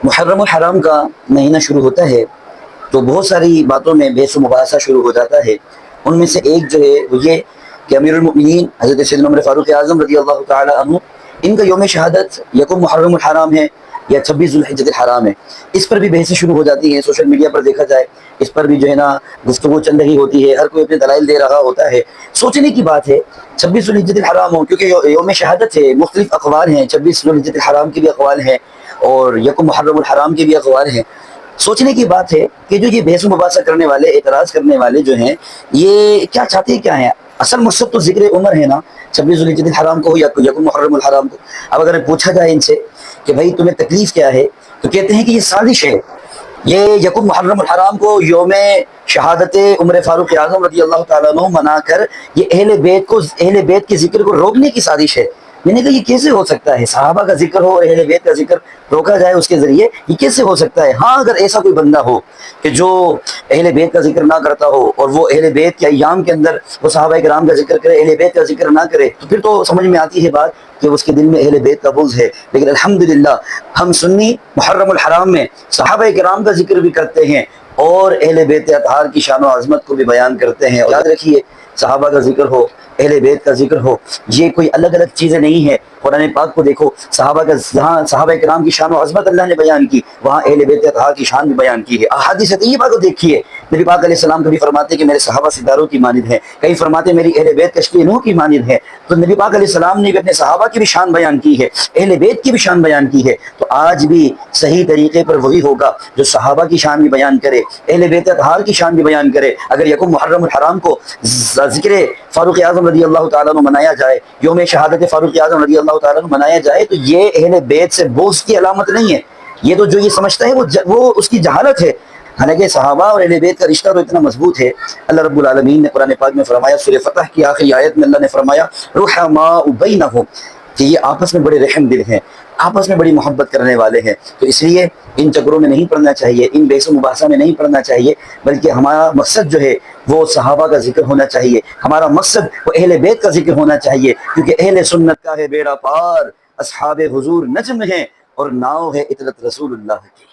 محرم الحرام کا مہینہ شروع ہوتا ہے تو بہت ساری باتوں میں بحث و مباحثہ شروع ہو جاتا ہے. ان میں سے ایک جو ہے وہ یہ کہ امیر المؤمنین حضرت سیدنا عمر فاروق اعظم رضی اللہ تعالی عنہ ان کا یوم شہادت یکم محرم الحرام ہے یا 26 ذوالحجۃ الحرام ہے. اس پر بھی بحثیں شروع ہو جاتی ہیں. سوشل میڈیا پر دیکھا جائے اس پر بھی جو ہے نا گفتگو چل رہی ہوتی ہے. ہر کوئی اپنے دلائل دے رہا ہوتا ہے. سوچنے کی بات ہے 26 ذوالحجۃ الحرام ہو کیونکہ یوم شہادت ہے. مختلف اقوال ہیں. 26 ذوالحجۃ الحرام کے بھی اقوال ہیں اور یکم محرم الحرام کے بھی اقوال ہیں. سوچنے کی بات ہے کہ جو یہ بحث و مباحثہ کرنے والے اعتراض کرنے والے جو ہیں یہ کیا چاہتے ہیں کیا ہیں. اصل مقصد تو ذکر عمر ہے نا 26 ذوالحجۃ الحرام کو یا یکم محرم الحرام کو. اب اگر پوچھا جائے ان سے کہ بھائی تمہیں تکلیف کیا ہے تو کہتے ہیں کہ یہ سازش ہے. یہ یکم محرم الحرام کو یوم شہادت عمر فاروق اعظم رضی اللہ تعالیٰ عنہ منا کر یہ اہل بیت کے ذکر کو روکنے کی سازش ہے. میں نے کہا یہ کیسے ہو سکتا ہے. صحابہ کا ذکر ہو اور اہل بیت کا ذکر روکا جائے اس کے ذریعے, یہ کیسے ہو سکتا ہے. ہاں اگر ایسا کوئی بندہ ہو کہ جو اہل بیت کا ذکر نہ کرتا ہو اور وہ اہل بیت کے ایام کے اندر وہ صحابہ کرام کا ذکر کرے, اہل بیت کا ذکر نہ کرے, تو پھر تو سمجھ میں آتی ہے بات کہ اس کے دل میں اہل بیت کا بغض ہے. لیکن الحمدللہ ہم سنی محرم الحرام میں صحابہ کرام کا ذکر بھی کرتے ہیں اور اہل بیت اطہار کی شان و عظمت کو بھی بیان کرتے ہیں. اور یاد رکھیے صحابہ کا ذکر ہو اہل بیت کا ذکر ہو یہ کوئی الگ الگ چیزیں نہیں ہے. قرآن پاک کو دیکھو, صحابہ کا جہاں صحابہ کرام کی شان و عظمت اللہ نے بیان کی وہاں اہل بیت اطہار کی شان بھی بیان کی ہے. احادیث طیبہ کو دیکھیے, نبی پاک علیہ السلام کبھی فرماتے کہ میرے صحابہ ستاروں کی مانند ہیں, کہیں فرماتے میری اہل بیت کشتی نوح کی مانند ہے. تو نبی پاک علیہ السلام نے بھی اپنے صحابہ کی بھی شان بیان کی ہے, اہل بیت کی بھی شان بیان کی ہے. تو آج بھی صحیح طریقے پر وہی ہوگا جو صحابہ کی شان بھی بیان کرے, اہل بیت اطہار کی شان بھی بیان کرے. اگر یکم محرم الحرام کو ذکر فاروق اعظم رضی اللہ تعالیٰ عنہ منایا جائے, یوم شہادت فاروق اعظم رضی اللہ تعالیٰ عنہ منایا جائے, تو یہ اہل بیت سے بغض کی علامت نہیں ہے. یہ تو جو یہ سمجھتا ہے وہ اس کی جہالت ہے. حالانکہ صحابہ اور اہل بیت کا رشتہ تو اتنا مضبوط ہے. اللہ رب العالمین نے قرآن پاک میں فرمایا, سورہ فتح کی آخری آیت میں اللہ نے فرمایا رحماء بینہم, کہ یہ آپس میں بڑے رحم دل ہیں, آپس میں بڑی محبت کرنے والے ہیں. تو اس لیے ان چکروں میں نہیں پڑنا چاہیے, ان بحث و مباحثہ میں نہیں پڑنا چاہیے, بلکہ ہمارا مقصد جو ہے وہ صحابہ کا ذکر ہونا چاہیے. ہمارا مقصد وہ اہل بیت کا ذکر ہونا چاہیے, کیونکہ اہل سنت کا ہے بیڑا پار, اصحاب حضور نجم ہیں اور ناؤ ہے اطرت رسول اللہ کی.